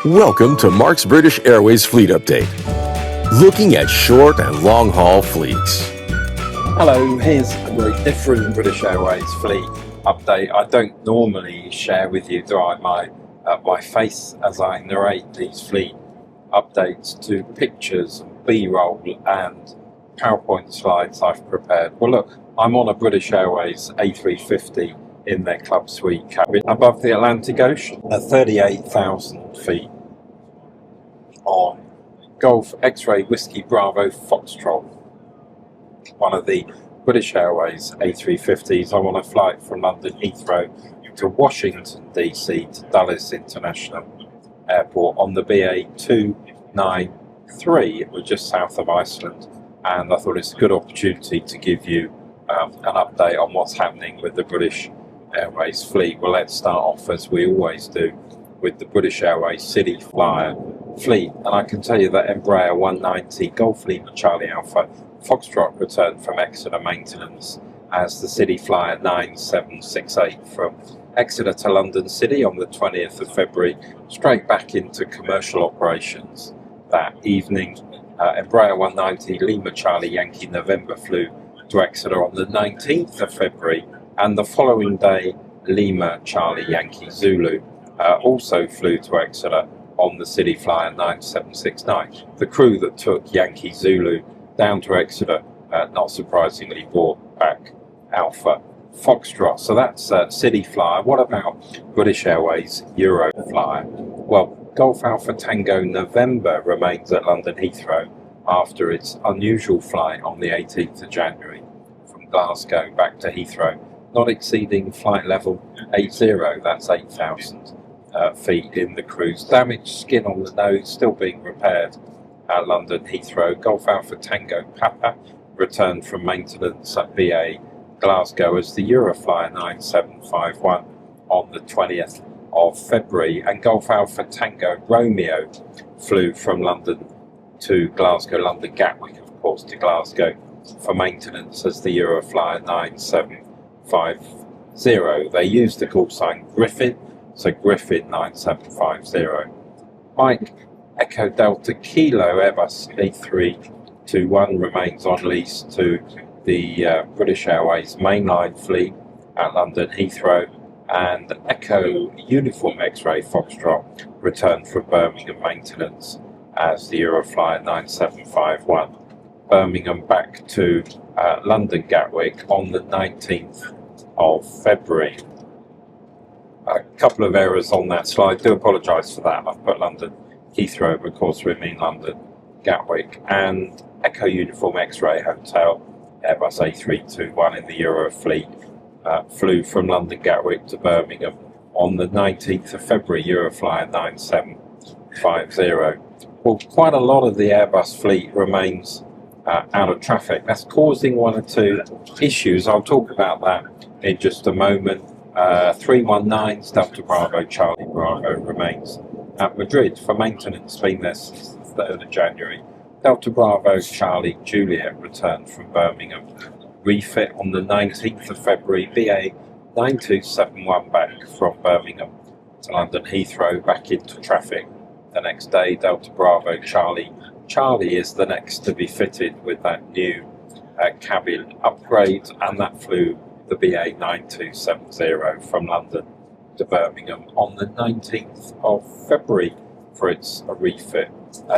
Welcome to Mark's British Airways Fleet Update, looking at short and long-haul fleets. Hello, here's a very different British Airways Fleet update. I don't normally share with you, do I, my face as I narrate these fleet updates to pictures, B-roll and PowerPoint slides I've prepared. Well look, I'm on a British Airways A350 in their club suite cabin above the Atlantic Ocean at 38,000 feet on Golf X-Ray Whiskey Bravo Foxtrot, one of the British Airways A350s. I'm on a flight from London Heathrow to Washington DC to Dulles International Airport on the BA 293. We're just south of Iceland, and I thought it's a good opportunity to give you an update on what's happening with the British Airways fleet. Well, let's start off, as we always do, with the British Airways CityFlyer fleet, and I can tell you that Embraer 190 Golf Lima Charlie Alpha Foxtrot returned from Exeter maintenance as the CityFlyer 9768 from Exeter to London City on the 20th of February, straight back into commercial operations that evening. Embraer 190 Lima Charlie Yankee November flew to Exeter on the 19th of February, and the following day Lima Charlie Yankee Zulu also flew to Exeter on the CityFlyer 9769. The crew that took Yankee Zulu down to Exeter, not surprisingly, brought back Alpha Foxtrot. So that's CityFlyer. What about British Airways EuroFlyer? Well, Golf Alpha Tango November remains at London Heathrow after its unusual flight on the 18th of January from Glasgow back to Heathrow, not exceeding flight level 80, that's 8,000 feet in the cruise. Damaged skin on the nose still being repaired at London Heathrow. Golf Alpha Tango Papa returned from maintenance at BA Glasgow as the EuroFlyer 9751 on the 20th of February, and Golf Alpha Tango Romeo flew from London to Glasgow, London Gatwick of course to Glasgow for maintenance as the EuroFlyer 9750. They used the call sign Griffin, so Griffin 9750. Mike Echo Delta Kilo Airbus A321 remains on lease to the British Airways Mainline fleet at London Heathrow, and Echo Uniform X-Ray Foxtrot returned from Birmingham maintenance as the EuroFlyer 9751. Birmingham back to London Gatwick on the 19th of February. A couple of errors on that slide, do apologise for that. I've put London Heathrow, but of course we mean London Gatwick. And Echo Uniform X-Ray Hotel Airbus A321 in the EuroFleet flew from London Gatwick to Birmingham on the 19th of February, EuroFlyer 9750. Well, quite a lot of the Airbus fleet remains out of traffic. That's causing one or two issues. I'll talk about that in just a moment. 319's Delta Bravo Charlie Bravo remains at Madrid for maintenance, been there since the 3rd of January. Delta Bravo Charlie Juliet returned from Birmingham. Refit on the 19th of February, BA 9271 back from Birmingham to London Heathrow, back into traffic the next day. Delta Bravo Charlie is the next to be fitted with that new cabin upgrade, and that flew the BA 9270 from London to Birmingham on the 19th of February for its refit.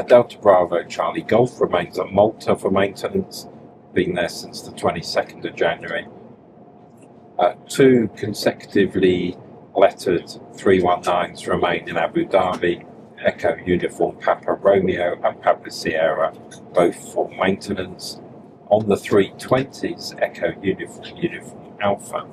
Delta Bravo Charlie Golf remains at Malta for maintenance, been there since the 22nd of January. Two consecutively lettered 319s remain in Abu Dhabi, Echo Uniform Papa Romeo and Papa Sierra, both for maintenance. On the 320s, Echo Uniform Alpha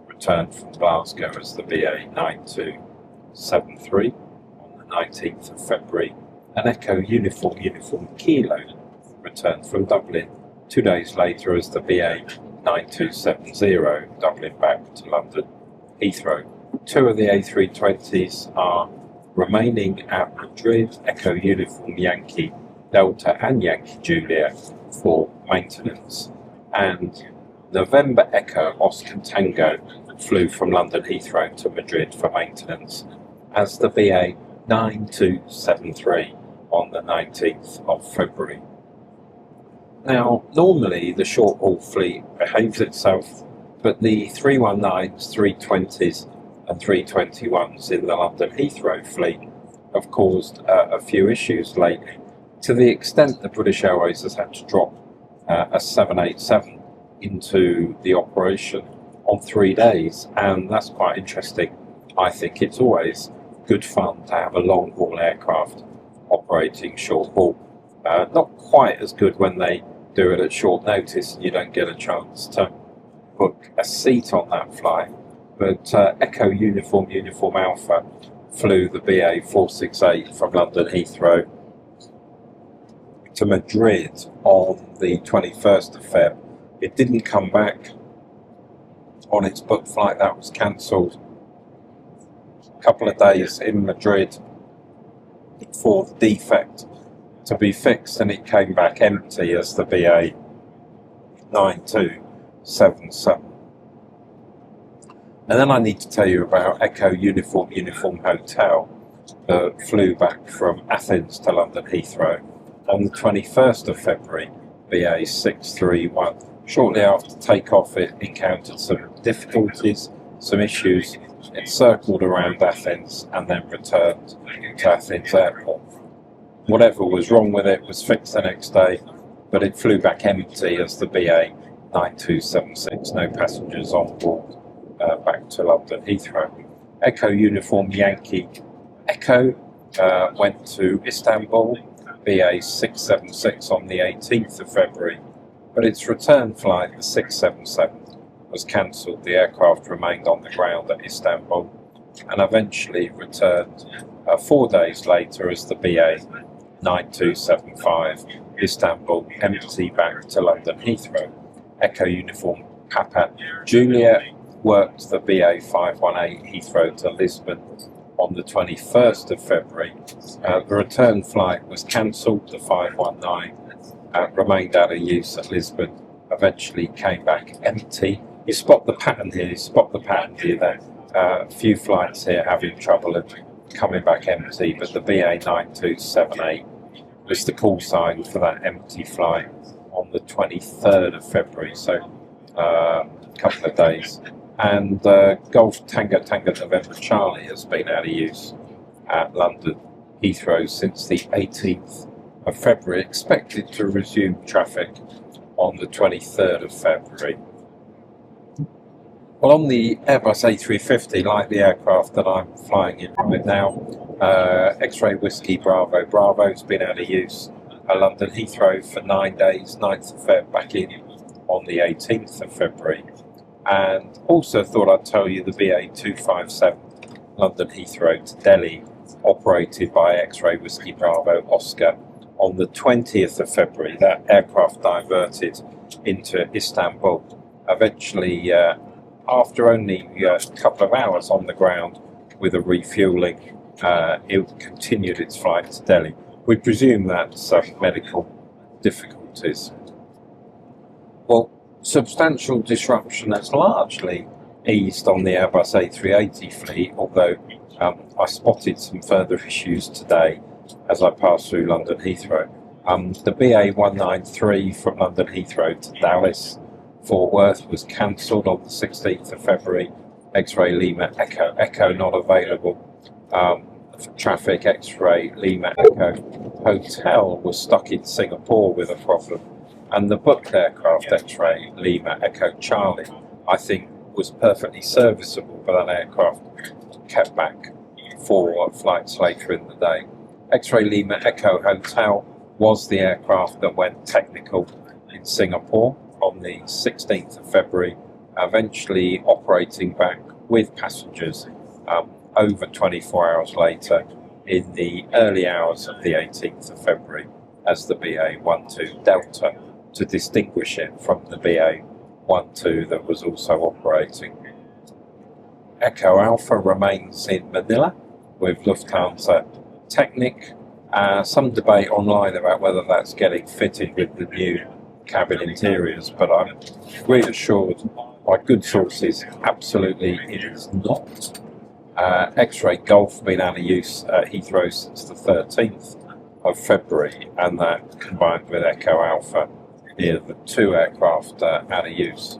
returned from Glasgow as the BA 9273 on the 19th of February, and Echo Uniform Kilo returned from Dublin 2 days later as the BA 9270, Dublin back to London Heathrow. Two of the A320s are remaining at Madrid, Echo Uniform Yankee Delta and Yankee Juliet for maintenance, and November Echo Oscar Tango flew from London Heathrow to Madrid for maintenance as the BA 9273 on the 19th of February. Now, normally the short-haul fleet behaves itself, but the 319s, 320s and 321s in the London Heathrow fleet have caused a few issues lately, to the extent that British Airways has had to drop a 787 into the operation on 3 days, and that's quite interesting. I think it's always good fun to have a long-haul aircraft operating short-haul. Not quite as good when they do it at short notice and you don't get a chance to book a seat on that flight. But Echo Uniform Alpha flew the BA 468 from London Heathrow to Madrid on the 21st of Feb. It didn't come back on its booked flight, that was cancelled. A couple of days in Madrid for the defect to be fixed, and it came back empty as the BA 9277. And then I need to tell you about Echo Uniform Hotel that flew back from Athens to London Heathrow on the 21st of February, BA 631. Shortly after takeoff, it encountered some difficulties, some issues. It circled around Athens and then returned to Athens Airport. Whatever was wrong with it was fixed the next day, but it flew back empty as the BA 9276, no passengers on board, back to London Heathrow. Echo Uniform Yankee Echo went to Istanbul, BA 676 on the 18th of February, but its return flight, the 677, was cancelled. The aircraft remained on the ground at Istanbul and eventually returned 4 days later as the BA 9275 Istanbul, empty back to London Heathrow. Echo Uniform Papa Juliet worked the BA 518 Heathrow to Lisbon on the 21st of February. The return flight was cancelled. The 519 remained out of use at Lisbon, eventually came back empty. You spot the pattern here, there. A few flights here having trouble and coming back empty, but the BA 9278 was the call sign for that empty flight on the 23rd of February, so a couple of days. And Golf Tango November Charlie has been out of use at London Heathrow since the 18th of February, expected to resume traffic on the 23rd of February. Well, on the Airbus A350, like the aircraft that I'm flying in right now, X-Ray Whiskey Bravo's been out of use at London Heathrow for 9 days, 9th of Feb, back in on the 18th of February. And also thought I'd tell you the BA 257 London Heathrow to Delhi, operated by X-Ray Whiskey Bravo Oscar on the 20th of February. That aircraft diverted into Istanbul, eventually after only a couple of hours on the ground with a refuelling, it continued its flight to Delhi. We presume that's medical difficulties. Well, substantial disruption has largely eased on the Airbus A380 fleet, although I spotted some further issues today as I passed through London Heathrow. The BA 193 from London Heathrow to Dallas Fort Worth was cancelled on the 16th of February. X-Ray Lima Echo not available for traffic. X-Ray Lima Echo Hotel was stuck in Singapore with a problem, and the booked aircraft X-Ray Lima Echo Charlie, I think, was perfectly serviceable, but that aircraft kept back 4 flights later in the day. X-Ray Lima Echo Hotel was the aircraft that went technical in Singapore on the 16th of February, eventually operating back with passengers over 24 hours later in the early hours of the 18th of February as the BA-12 Delta, to distinguish it from the BA-12 that was also operating. Echo Alpha remains in Manila with Lufthansa Technik. Some debate online about whether that's getting fitted with the new cabin interiors, but I'm reassured by good sources absolutely it is not. X-Ray Golf been out of use at Heathrow since the 13th of February, and that combined with Echo Alpha near the 2 aircraft out of use.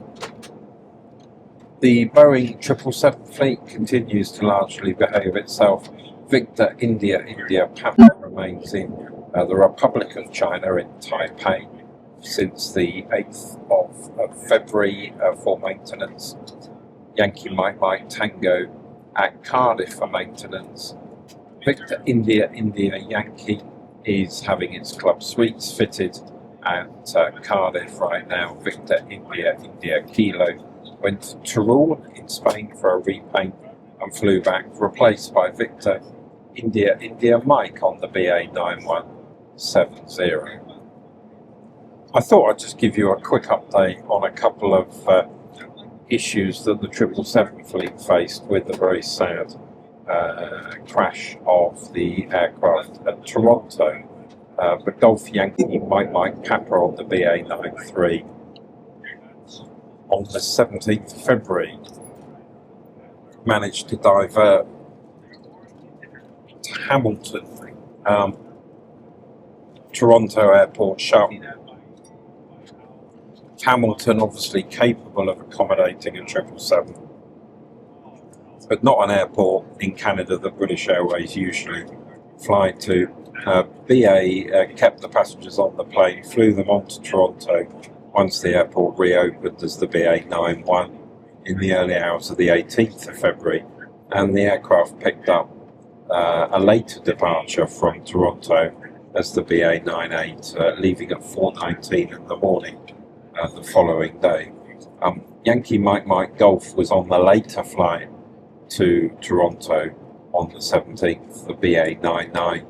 The Boeing 777 fleet continues to largely behave itself. Victor India Papa remains in the Republic of China in Taipei since the 8th of February for maintenance. Yankee Mike Tango at Cardiff for maintenance. Victor India Yankee is having its club suites fitted at Cardiff right now. Victor India Kilo went to Teruel in Spain for a repaint and flew back, replaced by Victor India Mike on the BA 9170. I thought I'd just give you a quick update on a couple of issues that the 777 fleet faced with the very sad crash of the aircraft at Toronto. But Golf Yankee Mike Papa on the BA 93 on the 17th of February managed to divert to Hamilton. Toronto airport shut. Hamilton obviously capable of accommodating a 777, but not an airport in Canada that British Airways usually fly to. BA kept the passengers on the plane, flew them on to Toronto once the airport reopened as the BA 91 in the early hours of the 18th of February, and the aircraft picked up a later departure from Toronto as the BA 98, leaving at 4:19 in the morning the following day. Yankee Mike Golf was on the later flight to Toronto on the 17th, the BA 99.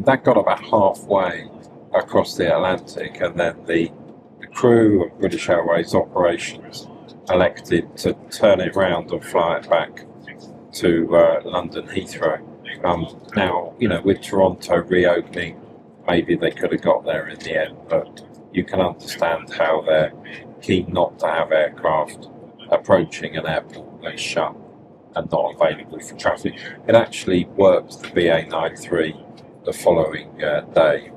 That got about halfway across the Atlantic, and then the crew of British Airways operations elected to turn it round and fly it back to London Heathrow. Now, with Toronto reopening, maybe they could have got there in the end, but you can understand how they're keen not to have aircraft approaching an airport that's shut and not available for traffic. It actually worked the BA 93 the following day.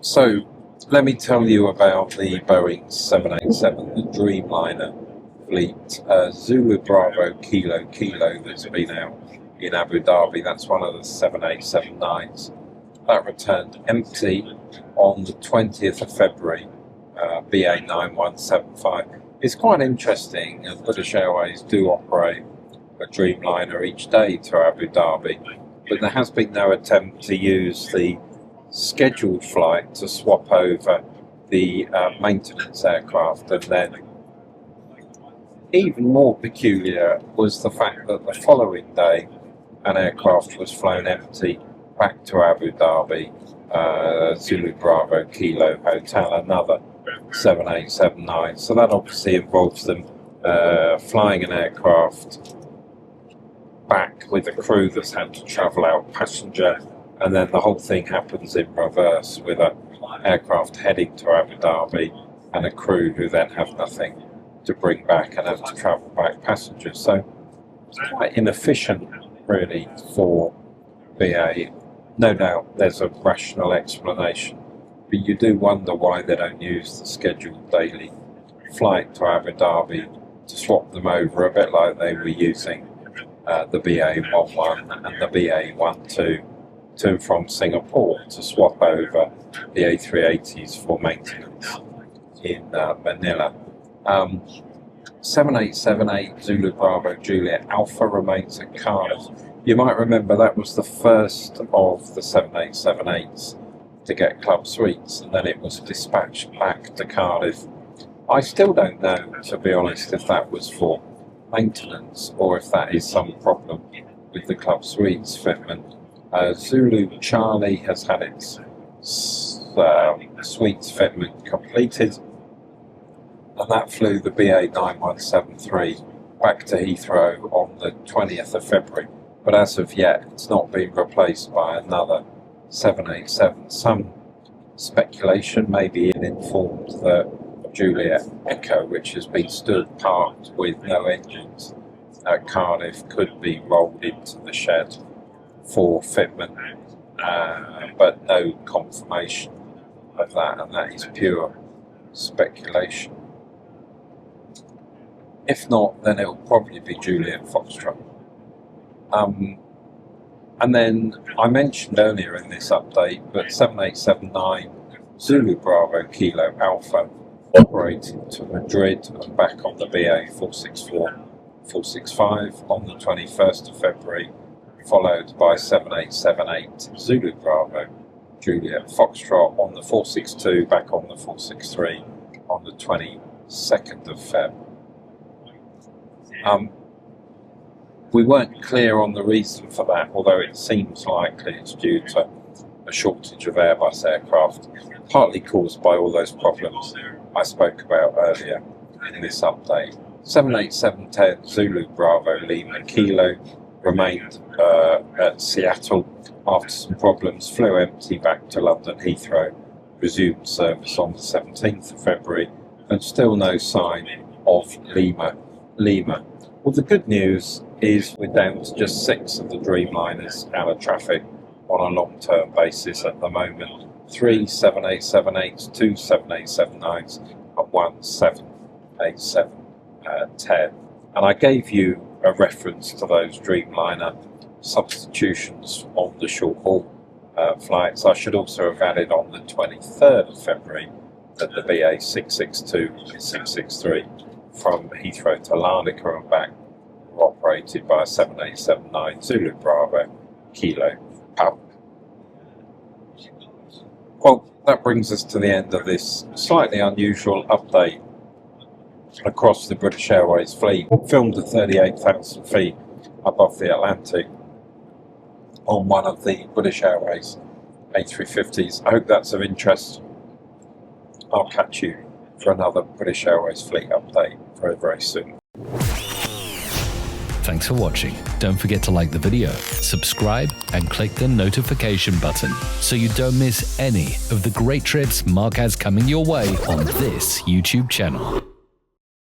So let me tell you about the Boeing 787, the Dreamliner fleet, Zulu Bravo Kilo that's been out in Abu Dhabi. That's one of the 787-9s. That returned empty on the 20th of February, BA 9175. It's quite interesting, as British Airways do operate a Dreamliner each day to Abu Dhabi, but there has been no attempt to use the scheduled flight to swap over the maintenance aircraft. And then even more peculiar was the fact that the following day an aircraft was flown empty back to Abu Dhabi, Zulu Bravo Kilo Hotel, another 787-9. So that obviously involves them flying an aircraft back with a crew that's had to travel out passenger, and then the whole thing happens in reverse with an aircraft heading to Abu Dhabi and a crew who then have nothing to bring back and have to travel back passengers. So it's quite inefficient really for BA. No doubt there's a rational explanation, but you do wonder why they don't use the scheduled daily flight to Abu Dhabi to swap them over, a bit like they were using the BA-11 and the BA-12 to and from Singapore to swap over the A380s for maintenance in Manila. 7878 Zulu Bravo Juliet Alpha remains at Cardiff. You might remember that was the first of the 7878s to get club suites, and then it was dispatched back to Cardiff. I still don't know, to be honest, if that was for maintenance or if that is some problem with the club suites fitment. Zulu Charlie has had its suites fitment completed, and that flew the BA 9173 back to Heathrow on the 20th of February. But as of yet, it's not been replaced by another 787. Some speculation, maybe it informed the Juliet Echo, which has been stood parked with no engines at Cardiff could be rolled into the shed for fitment, but no confirmation of that, and that is pure speculation. If not, then it will probably be Juliet Foxtrot. And then I mentioned earlier in this update, but 7879 Zulu Bravo Kilo Alpha operating to Madrid and back on the BA 464-465 on the 21st of February, followed by 7878 Zulu Bravo Juliet Foxtrot on the 462, back on the 463 on the 22nd of Feb. We weren't clear on the reason for that, although it seems likely it's due to a shortage of Airbus aircraft, partly caused by all those problems I spoke about earlier in this update. 78710 Zulu Bravo Lima Kilo remained at Seattle after some problems, flew empty back to London Heathrow, resumed service on the 17th of February, and still no sign of Lima. Well, the good news is we're down to just 6 of the Dreamliners out of traffic on a long-term basis at the moment. 3 7878s, 2 7879s, and 1 787-10. And I gave you a reference to those Dreamliner substitutions on the short-haul flights. I should also have added on the 23rd of February that the BA 662 and 663 from Heathrow to Larnaca and back were operated by a 7879 Zulu Bravo Kilo Alpha. Well, that brings us to the end of this slightly unusual update across the British Airways fleet, filmed at 38,000 feet above the Atlantic on one of the British Airways A350s. I hope that's of interest. I'll catch you for another British Airways fleet update very, very soon. Thanks for watching. Don't forget to like the video, subscribe, and click the notification button so you don't miss any of the great trips Mark has coming your way on this YouTube channel.